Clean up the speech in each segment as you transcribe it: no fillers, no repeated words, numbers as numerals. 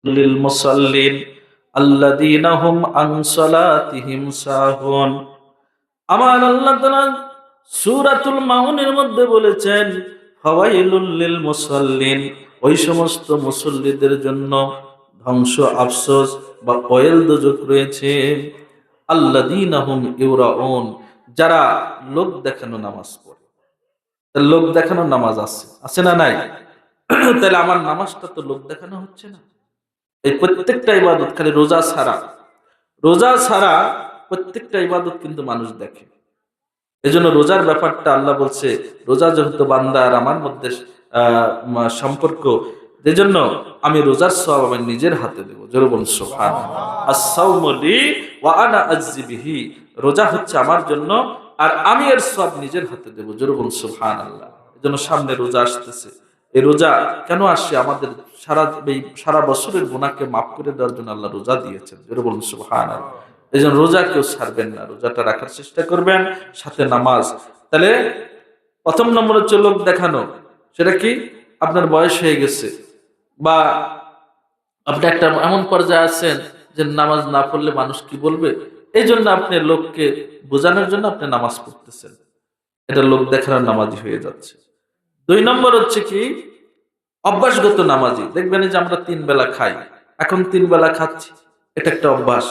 লিল মুসাল্লিন আল্লাযীনা হুম আন সালাতিহিম সাহুন। আমার আল্লাহ তাআলা সূরাতুল মাউনের মধ্যে বলেছেন, ফাওয়াইলুল লিল মুসাল্লিন, ওই সমস্ত মুসল্লিদের জন্য ধ্বংস, আফসোস বা ওয়েল দোজখ রয়েছে। আল্লাযীনা হুম ইউরাউন, যারা লোক দেখানো নামাজ পড়ে। লোক দেখানো নামাজ আছে, আছে না নাই? তাহলে আমার নামাজটা তো লোক দেখানো হচ্ছে না। এই প্রত্যেকটা ইবাদত, খালি রোজা ছাড়া, রোজা ছাড়া প্রত্যেকটা ইবাদত কিন্তু মানুষ দেখে। এজন্য রোজার ব্যাপারটা আল্লাহ বলছে, রোজা যেহেতু বান্দা আর আমার মধ্যে সম্পর্ক, এজন্য আমি রোজার সওয়াব আমি নিজের হাতে দেব। জোরে বলুন সুবহানাল্লাহ। আস-সাওমু লি ওয়া আনা আজজি বিহি, রোজা হচ্ছে আমার জন্য আর আমি এর সওয়াব নিজের হাতে দেব। জোরে বলুন সুবহানাল্লাহ। এজন্য সামনে রোজা আসতেছে। এই রোজা কেন আসে? আমাদের সারা বছরের গুনাহকে মাফ করে দেওয়ার জন্য আল্লাহ রোজা দিয়েছেন। জোরে বলুন সুবহানাল্লাহ। এই জন্য রোজা কেউ ছাড়বেন না, রোজাটা রাখার চেষ্টা করবেন, সাথে নামাজ। তাহলে প্রথম নম্বর হচ্ছে লোক দেখানো। সেটা কি? আপনার বয়স হয়ে গেছে বা আপনি একটা এমন পর্যায়ে আছেন যে নামাজ না পড়লে মানুষ কি বলবে, এই জন্য আপনি লোককে বোঝানোর জন্য আপনি নামাজ পড়তেছেন, এটা লোক দেখানোর নামাজি হয়ে যাচ্ছে। 2 নম্বর হচ্ছে কি? অভ্যাসগত নামাজি। দেখবেন যে আমরা 3 বেলা খাই, এখন 3 বেলা খাচ্ছি, এটা একটা অভ্যাস।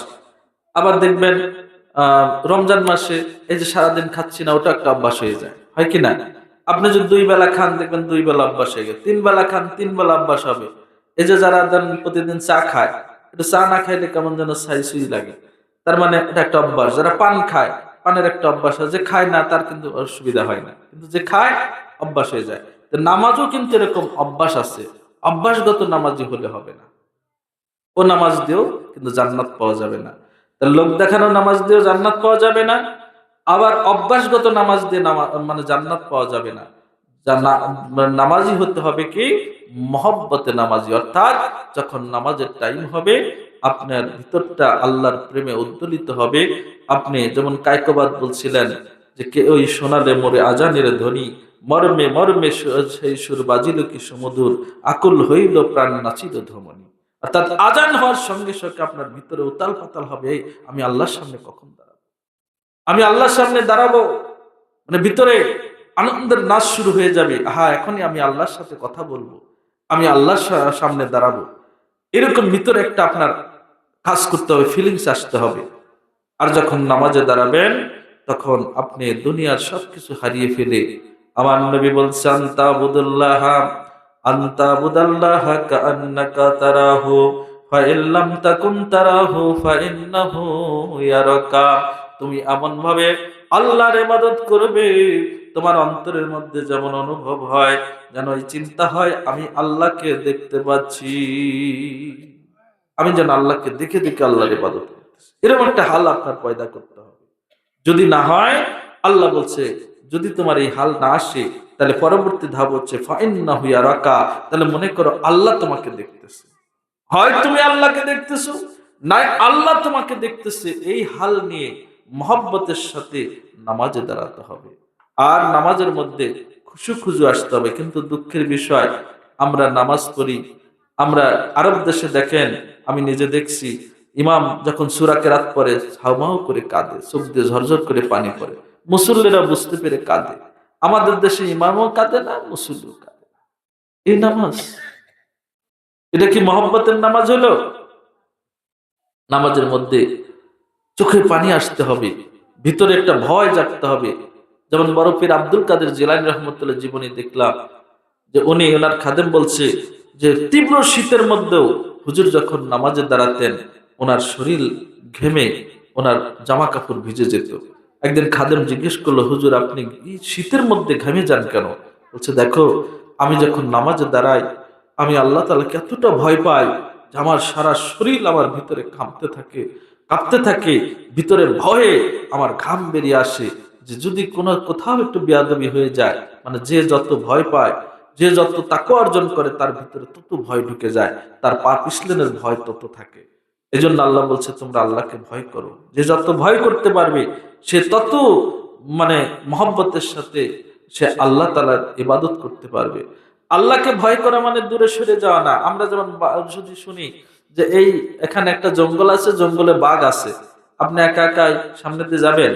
আবার দেখবেন রমজান মাসে এই যে সারাদিন খাচ্ছি না, ওটা একটা অভ্যাস হয়ে যায়, হয় কি না? আপনি যদি 2 বেলা খান, দেখবেন 2 বেলা অভ্যাস হয়ে গেছে। 3 বেলা খান, 3 বেলা অভ্যাস হবে। এই যে যারা প্রতিদিন চা খায়, একটু চা না খাইলে কেমন যেন ছাই সুই লাগে, তার মানে এটা একটা অভ্যাস। যারা পান খায়, পানের একটা অভ্যাস আছে। যে খায় না তার কিন্তু অসুবিধা হয় না, কিন্তু যে খায় অভ্যাস হয়ে যায়। তো নামাজও কিন্তু এরকম অভ্যাস আছে। অভ্যাসগত নামাজি হলে হবে না, ও নামাজ দিয়েও কিন্তু জান্নাত পাওয়া যাবে না। তাহলে লোক দেখানো নামাজ দিয়েও জান্নাত পাওয়া যাবে না, আবার অভ্যাসগত নামাজ দিয়ে মানে জান্নাত পাওয়া যাবে না। নামাজি হতে হবে কি? মহব্বতে নামাজি, অর্থাৎ যখন নামাজের টাইম হবে আপনার ভিতরটা আল্লাহর প্রেমে উদ্দোলিত হবে। আপনি যেমন কায়কবাদ বলছিলেন যে, কে ওই শোনালে মোরে আজানের ধ্বনি, মর্মে মর্মে সেই সুর বাজিল কি সুমধুর, আকুল হইল প্রাণ নাচিল ধমনী। অর্থাৎ আজান হওয়ার সঙ্গে সঙ্গে আপনার ভিতরে উতাল পাতাল হবে, আমি আল্লাহর সামনে কখন দাঁড়াবো, আমি আল্লাহর সামনে দাঁড়াবো। মানে ভিতরে আনন্দের নাচ শুরু হয়ে যাবে, আহা এখনই আমি আল্লাহর সাথে কথা বলবো, আমি আল্লাহর সামনে দাঁড়াবো। এরকম ভিতরে একটা আপনার কাজ করতে হবে, ফিলিংস আসতে হবে। আর যখন নামাজে দাঁড়াবেন তখন আপনি দুনিয়ার সবকিছু হারিয়ে ফেলে, আমার নবী বলছেন, তাবুদুল্লাহ আনতা বুদাল্লাহ কাআন্নাকা তারাহু ফাইন লাম তাকুন তারাহু ফাইন্নাহু ইয়ারাকা। তুমি এমন ভাবে আল্লাহর ইবাদত করবে, তোমার অন্তরের মধ্যে যেমন অনুভব হয়, যেন এই চিন্তা হয় আমি আল্লাহকে দেখতে পাচ্ছি, আমি যেন আল্লাহকে দেখে দেখে আল্লাহর ইবাদত করতেছি। এরকম একটা হাল আপনার পয়দা করতে হবে। যদি না হয়, আল্লাহ বলছে যদি তোমার এই হাল না আসে, তাহলে পরবর্তী ধাপ হচ্ছে ফাইন্নাহু ইয়ারাকা, তাহলে মনে করো আল্লাহ তোমাকে দেখতেছে। হয় তুমি আল্লাহকে দেখতেছো, না আল্লাহ তোমাকে দেখতেছে। এই হাল নিয়ে মহব্বতের সাথে নামাজে দাঁড়াতে হবে। আর নামাজের মধ্যে খুশু আসতে হবে। কিন্তু দুঃখের বিষয়, আমরা নামাজ পড়ি, আমরা আরব দেশে দেখেন, আমি নিজে দেখছি, ইমাম যখন সূরা কেরাত পড়ে হাউমাউ করে কাঁদে, চোখ দিয়ে ঝরঝর করে পানি পড়ে, মুসল্লিরা বুঝতে পেরে কাঁদে। আমাদের দেশে ইমামও কাঁদে না, মুসল্লিও কাঁদে না। এই নামাজ, এটা কি মহব্বতের নামাজ হলো? নামাজের মধ্যে চোখে পানি আসতে হবে, ভিতরে একটা ভয় জাগতে হবে। যেমন বড় পীর আব্দুল কাদের জিলানী রহমতুল্লাহ জীবনী দেখলাম যে উনি, ওনার খাদেম বলছে যে তীব্র শীতের মধ্যেও হুজুর যখন নামাজে দাঁড়াতেন, ওনার শরীর ঘেমে ওনার জামা কাপড় ভিজে যেত। একদিন খাদেম জিজ্ঞেস করলো, হুজুর আপনি এই শীতের মধ্যে ঘেমে যান কেন? বলছে, দেখো আমি যখন নামাজে দাঁড়াই, আমি আল্লাহ তাআলাকে এতটা ভয় পাই যে আমার সারা শরীর আমার ভিতরে কাঁপতে থাকে, ভিতরে ভয়ে আমার ঘাম বেরিয়ে আসে, যে যদি কোথাও একটু বেয়াদবি হয়ে যায়, মানে যে যত ভয় পায়, যে যত তাকওয়া অর্জন করে, তার ভিতরে তত ভয় ঢুকে যায়, তার পা পিছলেনের ভয় তত থাকে। এজন্য আল্লাহ বলছে তোমরা আল্লাহকে ভয় করো। যে যত ভয় করতে পারবে, সে তত মানে মহব্বতের সাথে সে আল্লাহ তাআলার ইবাদত করতে পারবে। আল্লাহকে ভয় করা মানে দূরে সরে যাওয়া না। আমরা যেমন যদি শুনি যে এই এখানে একটা জঙ্গল আছে, জঙ্গলে বাঘ আছে, আপনি একা একা সামনে দিয়ে যাবেন?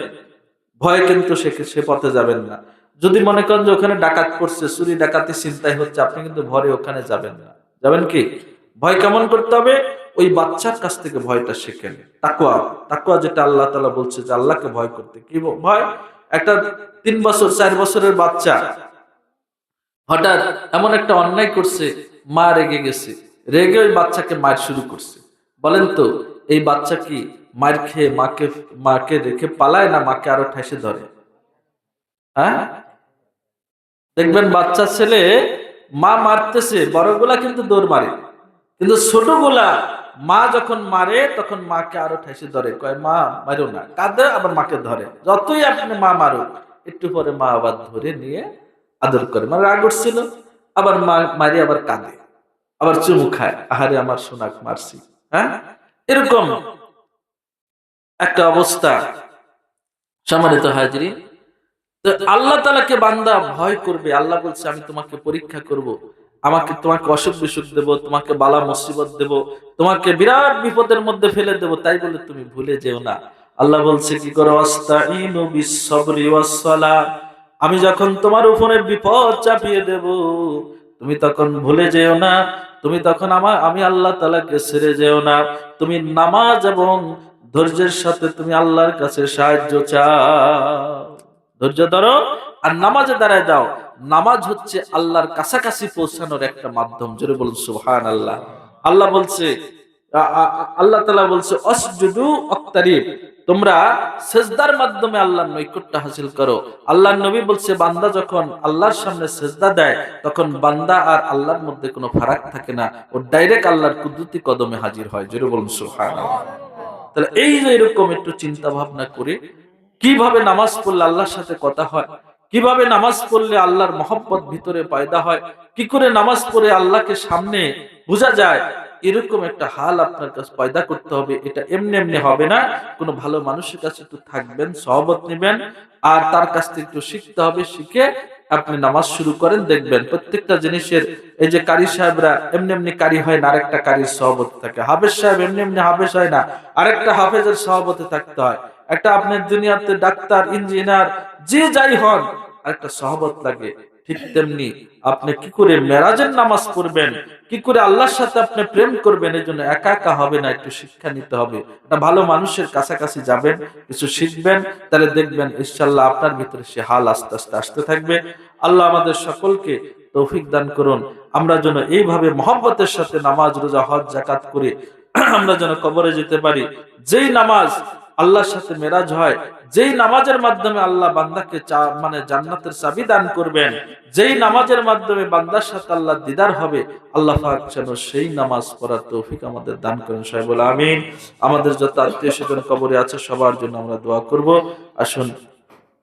ভয়ে কিন্তু সে পথে যাবেন না। যদি মনে করেন যে ওখানে ডাকাত পড়ছে, চুরি ডাকাতি ছিনতাই হচ্ছে, আপনি কিন্তু ভয়ে ওখানে যাবেন না। যাবেন কি? ভয় কেমন করতে হবে? ওই বাচ্চার কাছ থেকে ভয়টা শিখেন। তাকওয়া, তাকওয়া যেটা আল্লাহ তাআলা বলছে যে আল্লাহকে ভয় করতে। কি ভয়? একটা 3 বছর 4 বছরের বাচ্চা হঠাৎ এমন একটা অন্যায় করছে, মা রেগে গেছে, রেগে ওই বাচ্চাকে মার শুরু করছে। বলেন তো এই বাচ্চা কি মার খেয়ে মাকে মাকে রেখে পালায়, না মাকে আরো ঠাইসে ধরে? হ্যাঁ, দেখবেন বাচ্চা ছেলে মা মারতেছে, বড়গুলা কিন্তু দৌড় মারে, কিন্তু ছোটগুলা মা যখন মারে তখন মাকে আরো ঠাইসে ধরে, কয় মা মারো না, কাঁদে, আবার মাকে ধরে। যতই আপনি মা মারুক, একটু পরে মা আবার ধরে নিয়ে আদর করে। মানে রাগ উঠছিল, আবার মা মারি, আবার কাঁদে, আবার চুমু খায়, আহারে আমার সোনাক মারছি। হ্যাঁ, এরকম একটা অবস্থা। সম্মানিত হাজরিন, তো আল্লাহ তাআলাকে বান্দা ভয় করবে। আল্লাহ বলছে আমি তোমাকে পরীক্ষা করব, তোমাকে অসুখ বিসুখ দেব, তোমাকে বালা মুসিবত দেব, তোমাকে বিরাট বিপদের মধ্যে ফেলে দেব, তাই বলে তুমি ভুলে যেও না। আল্লাহ বলছে কি করো? আস্তাইনু বিস-সাবরি ওয়াস-সালাহ। আমি যখন তোমার উপরে বিপদ চাপিয়ে দেব, তুমি তখন ভুলে যেও না, তুমি তখন আমি আল্লাহ তাআলাকে ছেড়ে যেও না। তুমি নামাজ এবং ধৈর্যের সাথে তুমি আল্লাহর কাছে সাহায্য চাও। ধৈর্য ধরো আর নামাজে দাঁড়ায় যাও। নামাজ হচ্ছে আল্লাহর কাছাকাছি পৌঁছানোর একটা মাধ্যম। জোরে বলুন সুবহানাল্লাহ। আল্লাহ বলছে, আল্লাহ তাআলা বলছে অসজুদু ওয়াক্তারিব, তোমরা সিজদার মাধ্যমে আল্লাহর নৈকট্য হাসিল করো। আল্লাহর নবী বলছে বান্দা যখন আল্লাহর সামনে সিজদা দেয়, তখন বান্দা আর আল্লাহর মধ্যে কোনো ফারাক থাকে না, ও ডাইরেক্ট আল্লাহর কুদরতি কদমে হাজির হয়। জোরে বলুন সুবহানাল্লাহ। তাহলে এই যে এরকম একটু চিন্তা ভাবনা করে কিভাবে নামাজ পড়লে আল্লাহর সাথে কথা হয়, কিভাবে নামাজ পড়লে আল্লাহর মহব্বত ভিতরে পয়দা হয়, কি করে নামাজ পড়ে আল্লাহকে সামনে বোঝা যায়, এরকম একটা হাল আপনার কাছে পয়দা করতে হবে। এটা এমনি এমনি হবে না। কোনো ভালো মানুষের কাছে একটু থাকবেন, সহবত নেবেন, আর তার কাছ থেকে একটু শিখতে হবে। শিখে আপনি নামাজ শুরু করেন, দেখবেন প্রত্যেকটা জিনিসের, এই যে কারি সাহেবরা এমনি এমনি কারি হয় না, আরেকটা কারির সহবত থাকে। হাফেজ সাহেব এমনি এমনি হাফেজ হয় না, আরেকটা হাফেজের সহবতে থাকতে হয়। একটা আপনার দুনিয়াতে ডাক্তার, ইঞ্জিনিয়ার, যে যাই হন, একটা সহবত লাগে। ঠিক তেমনি আপনি কি করে মেরাজের নামাজ পড়বেন, কি করে আল্লাহর সাথে আপনি প্রেম করবেন, এই জন্য একা একা হবে না, একটু শিক্ষা নিতে হবে। একটা ভালো মানুষের কাছাকাছি যাবেন, কিছু শিখবেন, তাহলে দেখবেন ইনশাআল্লাহ আপনার ভিতরে সে হাল আস্তে আস্তে আসতে থাকবে। আল্লাহ আমাদের সকলকে তৌফিক দান করুন, আমরা যেন এইভাবে মহব্বতের সাথে নামাজ, রোজা, হজ, যাকাত করে আমরা যেন কবরে যেতে পারি। যেই নামাজ আল্লাহর সাথে মেরাজ হয়, যেই নামাজের মাধ্যমে আল্লাহ বান্দাকে মানে জান্নাতের চাবি দান করবেন, যেই নামাজের মাধ্যমে বান্দার সাথে আল্লাহ দিদার হবে, আল্লাহ পাক যেন সেই নামাজ পড়ার তৌফিক আমাদের দান করেন। সবাই বলে আমিন। আমাদের যত আত্মীয় স্বজন কবরে আছে সবার জন্য আমরা দোয়া করব। আসুন,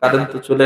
কারেন্ট তো চলে